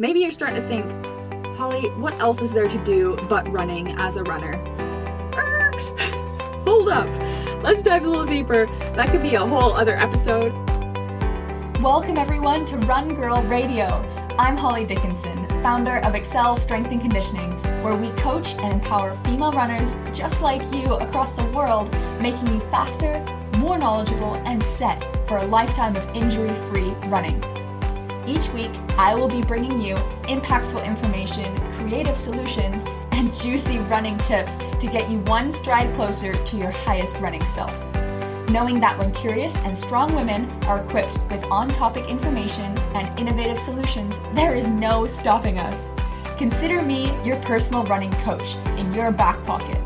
Maybe you're starting to think, Holly, what else is there to do but running as a runner? Erks! Hold up. Let's dive a little deeper. That could be a whole other episode. Welcome everyone to Run Girl Radio. I'm Holly Dickinson, founder of Excel Strength and Conditioning, where we coach and empower female runners just like you across the world, making you faster, more knowledgeable, and set for a lifetime of injury-free running. Each week, I will be bringing you impactful information, creative solutions, and juicy running tips to get you one stride closer to your highest running self. Knowing that when curious and strong women are equipped with on-topic information and innovative solutions, there is no stopping us. Consider me your personal running coach in your back pocket.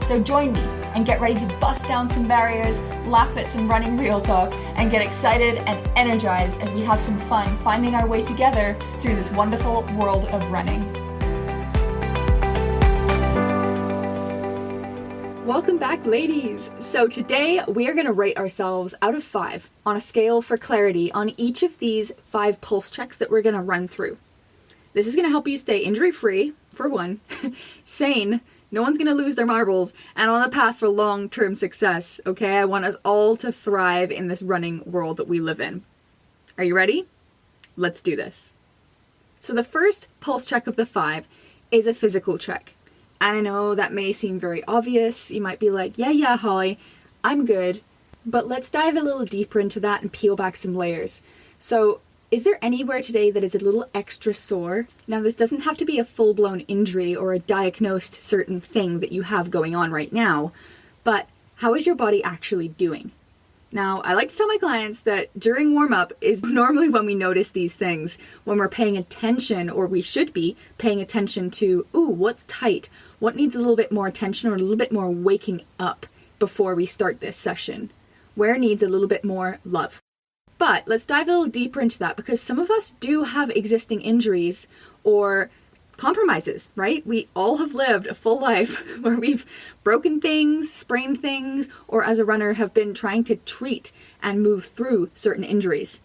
So join me and get ready to bust down some barriers, laugh at some running real talk, and get excited and energized as we have some fun finding our way together through this wonderful world of running. Welcome back, ladies. So today we are going to rate ourselves out of 5 on a scale for clarity on each of these 5 pulse checks that we're going to run through. This is going to help you stay injury-free, for one, sane, no one's going to lose their marbles, and on the path for long-term success, okay? I want us all to thrive in this running world that we live in. Are you ready? Let's do this. So the first pulse check of the 5 is a physical check. And I know that may seem very obvious. You might be like, yeah, Holly, I'm good. But let's dive a little deeper into that and peel back some layers. So, is there anywhere today that is a little extra sore? Now, this doesn't have to be a full-blown injury or a diagnosed certain thing that you have going on right now, but how is your body actually doing? Now, I like to tell my clients that during warm-up is normally when we notice these things, when we're paying attention, or we should be paying attention to, what's tight? What needs a little bit more attention or a little bit more waking up before we start this session? Where needs a little bit more love? But let's dive a little deeper into that, because some of us do have existing injuries or compromises, right? We all have lived a full life where we've broken things, sprained things, or as a runner have been trying to treat and move through certain injuries.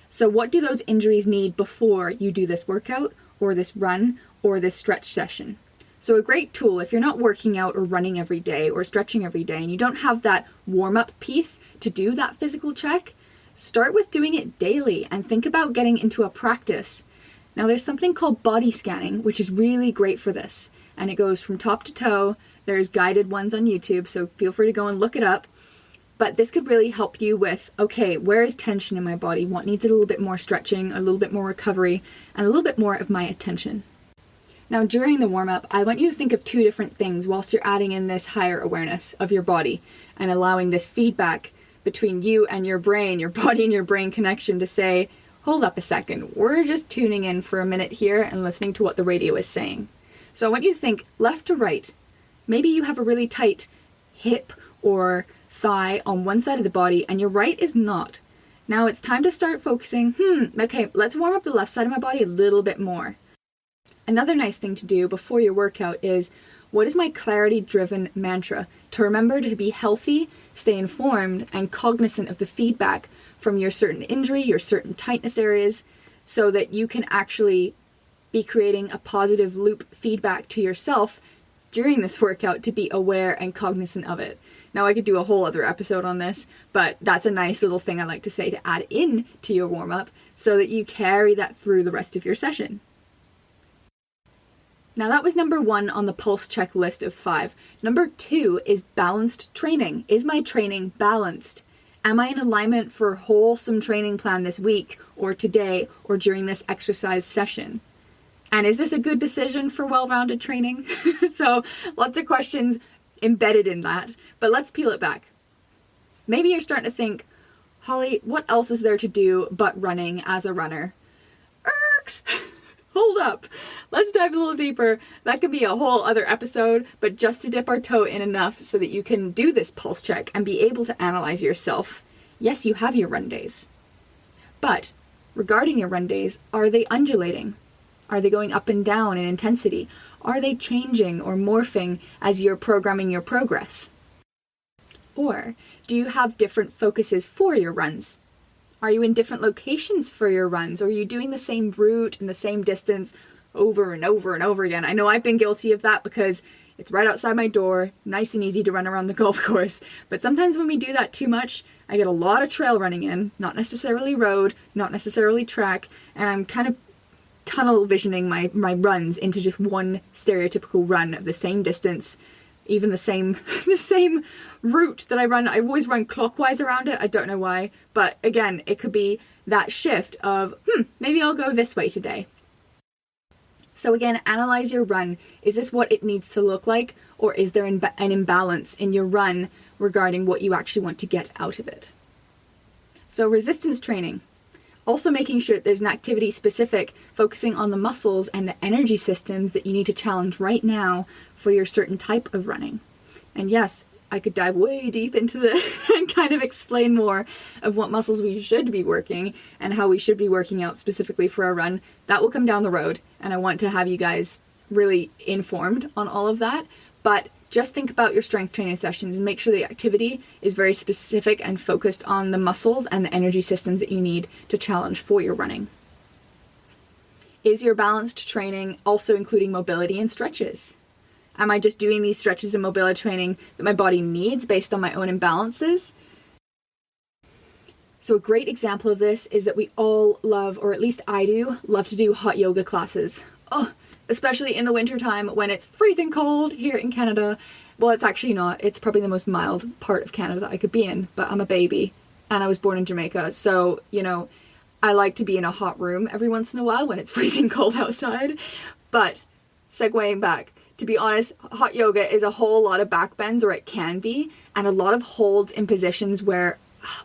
So what do those injuries need before you do this workout or this run or this stretch session? So a great tool, if you're not working out or running every day or stretching every day and you don't have that warm-up piece to do that physical check, start with doing it daily and think about getting into a practice. Now there's something called body scanning, which is really great for this. And it goes from top to toe. There's guided ones on YouTube, so feel free to go and look it up. But this could really help you with, okay, where is tension in my body? What needs a little bit more stretching, a little bit more recovery, and a little bit more of my attention? Now during the warm-up, I want you to think of 2 different things whilst you're adding in this higher awareness of your body and allowing this feedback between you and your brain, your body and your brain connection to say, hold up a second, we're just tuning in for a minute here and listening to what the radio is saying. So I want you to think left to right. Maybe you have a really tight hip or thigh on one side of the body and your right is not. Now it's time to start focusing, okay, let's warm up the left side of my body a little bit more. Another nice thing to do before your workout is, what is my clarity-driven mantra? To remember to be healthy, stay informed, and cognizant of the feedback from your certain injury, your certain tightness areas, so that you can actually be creating a positive loop feedback to yourself during this workout to be aware and cognizant of it. Now I could do a whole other episode on this, but that's a nice little thing I like to say to add in to your warm-up so that you carry that through the rest of your session. Now that was number 1 on the pulse check list of 5. Number 2 is balanced training. Is my training balanced? Am I in alignment for a wholesome training plan this week or today or during this exercise session? And is this a good decision for well-rounded training? So lots of questions embedded in that, but let's peel it back. Maybe you're starting to think, Holly, what else is there to do but running as a runner? Erks! Hold up. Let's dive a little deeper. That could be a whole other episode, but just to dip our toe in enough so that you can do this pulse check and be able to analyze yourself. Yes, you have your run days. But regarding your run days, are they undulating? Are they going up and down in intensity? Are they changing or morphing as you're programming your progress? Or do you have different focuses for your runs? Are you in different locations for your runs? Or are you doing the same route and the same distance over and over and over again? I know I've been guilty of that because it's right outside my door, nice and easy to run around the golf course. But sometimes when we do that too much, I get a lot of trail running in, not necessarily road, not necessarily track, and I'm kind of tunnel visioning my runs into just one stereotypical run of the same distance, even the same route that I run. I always run clockwise around it. I don't know why. But again, it could be that shift of, maybe I'll go this way today. So again, analyze your run. Is this what it needs to look like? Or is there an imbalance in your run regarding what you actually want to get out of it? So resistance training. Also making sure that there's an activity specific, focusing on the muscles and the energy systems that you need to challenge right now for your certain type of running. And yes, I could dive way deep into this and kind of explain more of what muscles we should be working and how we should be working out specifically for our run. That will come down the road, and I want to have you guys really informed on all of that. But just think about your strength training sessions and make sure the activity is very specific and focused on the muscles and the energy systems that you need to challenge for your running. Is your balanced training also including mobility and stretches? Am I just doing these stretches and mobility training that my body needs based on my own imbalances? So a great example of this is that we all love, or at least I do, love to do hot yoga classes. Especially in the wintertime when it's freezing cold here in Canada. Well, it's actually not. It's probably the most mild part of Canada that I could be in, but I'm a baby and I was born in Jamaica. So, I like to be in a hot room every once in a while when it's freezing cold outside. But segueing back, to be honest, hot yoga is a whole lot of back bends, or it can be, and a lot of holds in positions where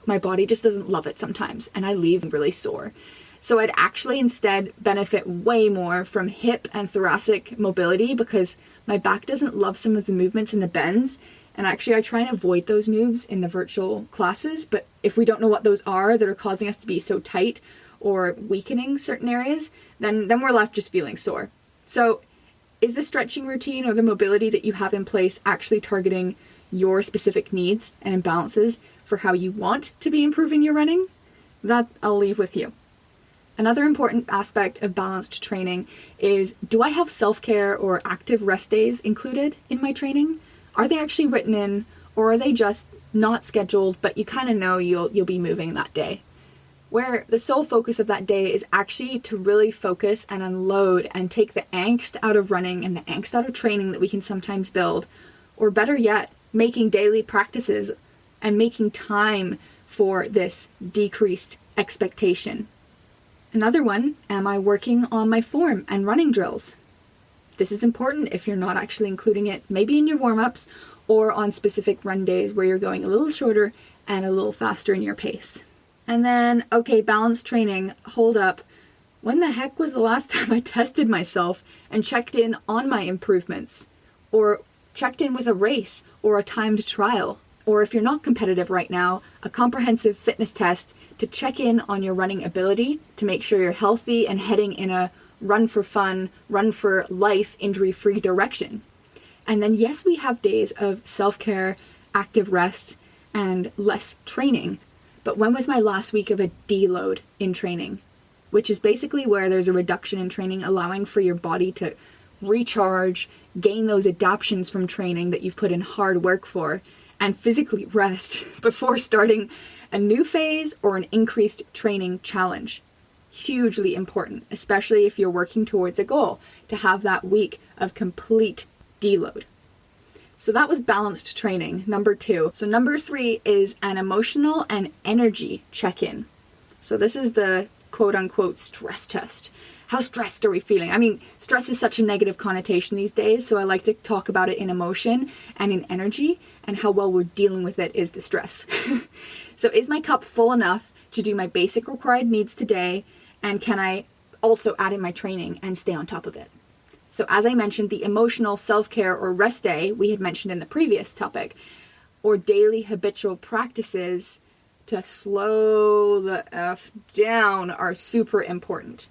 my body just doesn't love it sometimes and I leave really sore. So I'd actually instead benefit way more from hip and thoracic mobility because my back doesn't love some of the movements and the bends. And actually I try and avoid those moves in the virtual classes. But if we don't know what those are that are causing us to be so tight or weakening certain areas, then we're left just feeling sore. So is the stretching routine or the mobility that you have in place actually targeting your specific needs and imbalances for how you want to be improving your running? That I'll leave with you. Another important aspect of balanced training is, do I have self-care or active rest days included in my training? Are they actually written in, or are they just not scheduled, but you kind of know you'll be moving that day? Where the sole focus of that day is actually to really focus and unload and take the angst out of running and the angst out of training that we can sometimes build, or better yet, making daily practices and making time for this decreased expectation. Another one, am I working on my form and running drills? This is important if you're not actually including it maybe in your warm-ups or on specific run days where you're going a little shorter and a little faster in your pace. And then, okay, balanced training, hold up. When the heck was the last time I tested myself and checked in on my improvements? Or checked in with a race or a timed trial? Or if you're not competitive right now, a comprehensive fitness test to check in on your running ability to make sure you're healthy and heading in a run for fun, run for life, injury-free direction. And then yes, we have days of self-care, active rest, and less training. But when was my last week of a deload in training? Which is basically where there's a reduction in training, allowing for your body to recharge, gain those adaptions from training that you've put in hard work for, and physically rest before starting a new phase or an increased training challenge. Hugely important, especially if you're working towards a goal, to have that week of complete deload. So that was balanced training, number 2. So number 3 is an emotional and energy check-in. So this is the quote-unquote stress test. How stressed are we feeling? I mean, stress is such a negative connotation these days, so I like to talk about it in emotion and in energy, and how well we're dealing with it is the stress. So is my cup full enough to do my basic required needs today, and can I also add in my training and stay on top of it? So as I mentioned, the emotional self-care or rest day we had mentioned in the previous topic, or daily habitual practices to slow the F down are super important.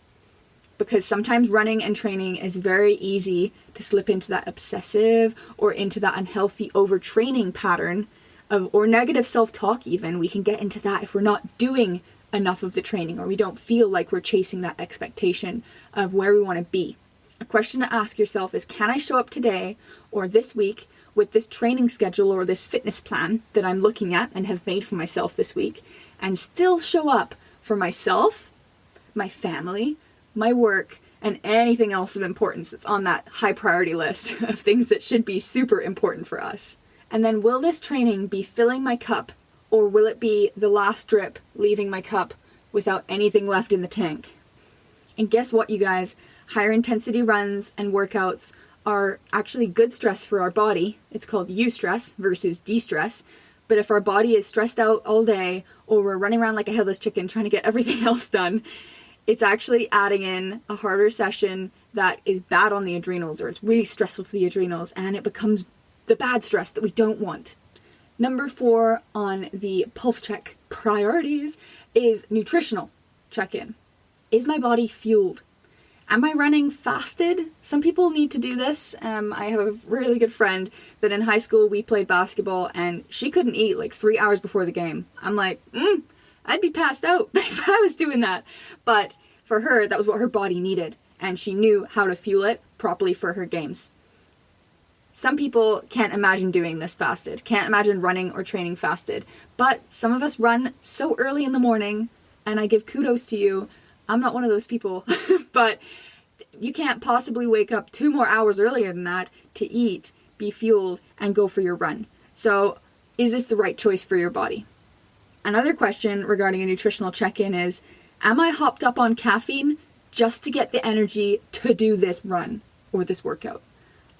Because sometimes running and training is very easy to slip into that obsessive or into that unhealthy overtraining pattern of, or negative self-talk even. We can get into that if we're not doing enough of the training, or we don't feel like we're chasing that expectation of where we want to be. A question to ask yourself is, can I show up today or this week with this training schedule or this fitness plan that I'm looking at and have made for myself this week, and still show up for myself, my family, my work, and anything else of importance that's on that high priority list of things that should be super important for us? And then, will this training be filling my cup, or will it be the last drip leaving my cup without anything left in the tank? And guess what, you guys? Higher intensity runs and workouts are actually good stress for our body. It's called eustress versus de-stress. But if our body is stressed out all day, or we're running around like a headless chicken trying to get everything else done, it's actually adding in a harder session that is bad on the adrenals, or it's really stressful for the adrenals, and it becomes the bad stress that we don't want. Number 4 on the pulse check priorities is nutritional check-in. Is my body fueled? Am I running fasted? Some people need to do this. I have a really good friend that in high school we played basketball, and she couldn't eat like 3 hours before the game. I'm like, I'd be passed out if I was doing that. But for her, that was what her body needed, and she knew how to fuel it properly for her games. Some people can't imagine doing this fasted, can't imagine running or training fasted, but some of us run so early in the morning, and I give kudos to you. I'm not one of those people, but you can't possibly wake up 2 more hours earlier than that to eat, be fueled, and go for your run. So is this the right choice for your body? Another question regarding a nutritional check-in is, am I hopped up on caffeine just to get the energy to do this run or this workout?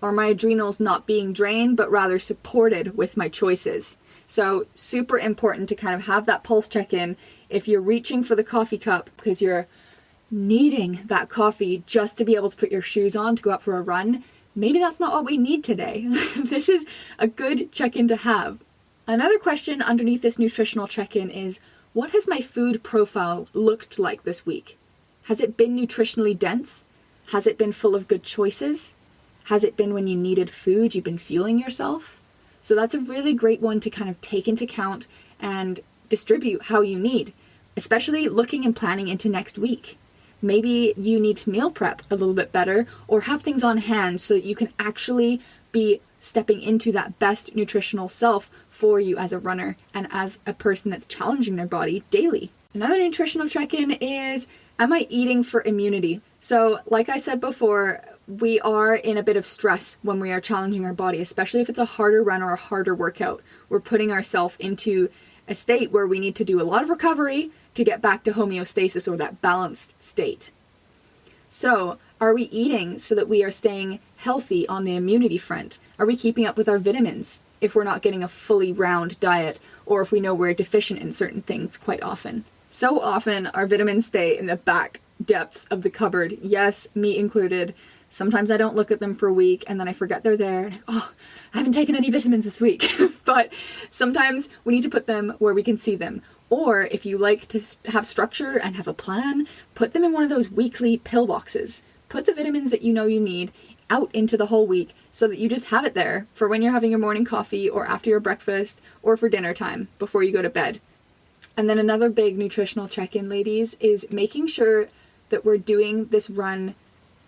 Are my adrenals not being drained, but rather supported with my choices? So super important to kind of have that pulse check-in. If you're reaching for the coffee cup because you're needing that coffee just to be able to put your shoes on to go out for a run, maybe that's not what we need today. This is a good check-in to have. Another question underneath this nutritional check-in is, what has my food profile looked like this week? Has it been nutritionally dense? Has it been full of good choices? Has it been when you needed food, you've been fueling yourself? So that's a really great one to kind of take into account and distribute how you need, especially looking and planning into next week. Maybe you need to meal prep a little bit better, or have things on hand so that you can actually be stepping into that best nutritional self for you as a runner and as a person that's challenging their body daily. Another nutritional check-in is, am I eating for immunity? So like I said before, we are in a bit of stress when we are challenging our body, especially if it's a harder run or a harder workout. We're putting ourselves into a state where we need to do a lot of recovery to get back to homeostasis, or that balanced state. So are we eating so that we are staying healthy on the immunity front? Are we keeping up with our vitamins if we're not getting a fully round diet, or if we know we're deficient in certain things quite often? So often our vitamins stay in the back depths of the cupboard, yes, me included. Sometimes I don't look at them for a week and then I forget they're there. And I haven't taken any vitamins this week. But sometimes we need to put them where we can see them. Or if you like to have structure and have a plan, put them in one of those weekly pill boxes. Put the vitamins that you know you need out into the whole week so that you just have it there for when you're having your morning coffee, or after your breakfast, or for dinner time before you go to bed. And then another big nutritional check-in, ladies, is making sure that we're doing this run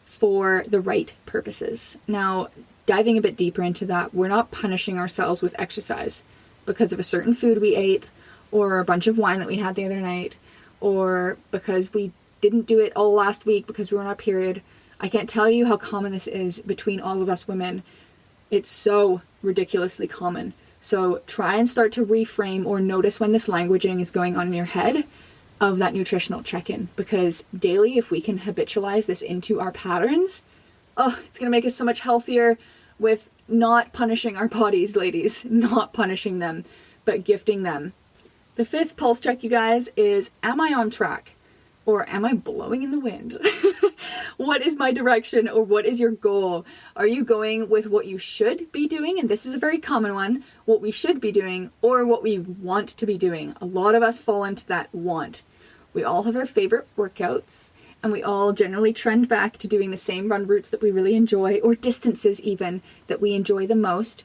for the right purposes. Now, diving a bit deeper into that, we're not punishing ourselves with exercise because of a certain food we ate, or a bunch of wine that we had the other night, or because we didn't do it all last week because we were on our period. I can't tell you how common this is between all of us women. It's so ridiculously common. So try and start to reframe or notice when this languaging is going on in your head of that nutritional check-in, because daily, if we can habitualize this into our patterns, it's going to make us so much healthier with not punishing our bodies, ladies, not punishing them, but gifting them. The 5th pulse check, you guys, is, am I on track? Or am I blowing in the wind? What is my direction, or what is your goal? Are you going with what you should be doing? And this is a very common one, what we should be doing, or what we want to be doing. A lot of us fall into that want. We all have our favorite workouts, and we all generally trend back to doing the same run routes that we really enjoy, or distances even that we enjoy the most.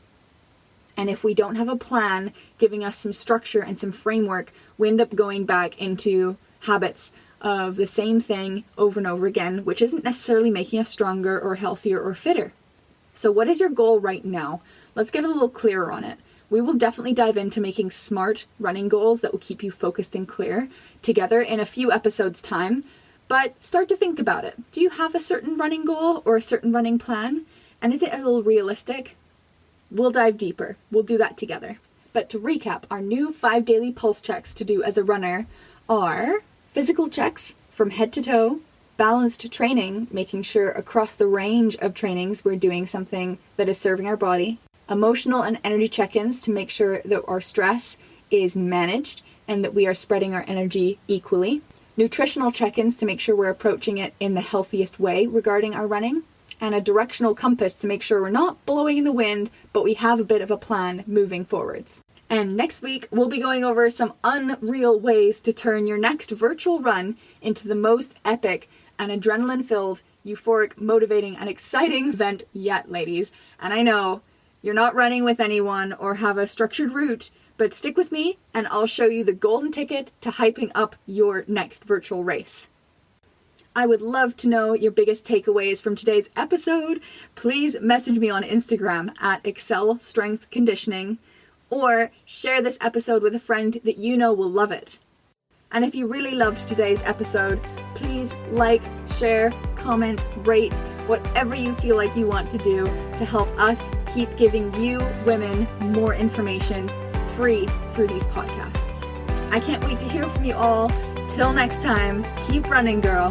And if we don't have a plan giving us some structure and some framework, we end up going back into habits of the same thing over and over again, which isn't necessarily making us stronger or healthier or fitter. So what is your goal right now? Let's get a little clearer on it. We will definitely dive into making smart running goals that will keep you focused and clear together in a few episodes' time. But start to think about it. Do you have a certain running goal or a certain running plan? And is it a little realistic? We'll dive deeper. We'll do that together. But to recap, our new 5 daily pulse checks to do as a runner are physical checks from head to toe, balanced training, making sure across the range of trainings we're doing something that is serving our body, emotional and energy check-ins to make sure that our stress is managed and that we are spreading our energy equally, nutritional check-ins to make sure we're approaching it in the healthiest way regarding our running, and a directional compass to make sure we're not blowing in the wind, but we have a bit of a plan moving forwards. And next week, we'll be going over some unreal ways to turn your next virtual run into the most epic and adrenaline-filled, euphoric, motivating, and exciting event yet, ladies. And I know you're not running with anyone or have a structured route, but stick with me and I'll show you the golden ticket to hyping up your next virtual race. I would love to know your biggest takeaways from today's episode. Please message me on Instagram at Excel Strength Conditioning, or share this episode with a friend that you know will love it. And if you really loved today's episode, please like, share, comment, rate, whatever you feel like you want to do to help us keep giving you women more information free through these podcasts. I can't wait to hear from you all. Till next time, keep running, girl.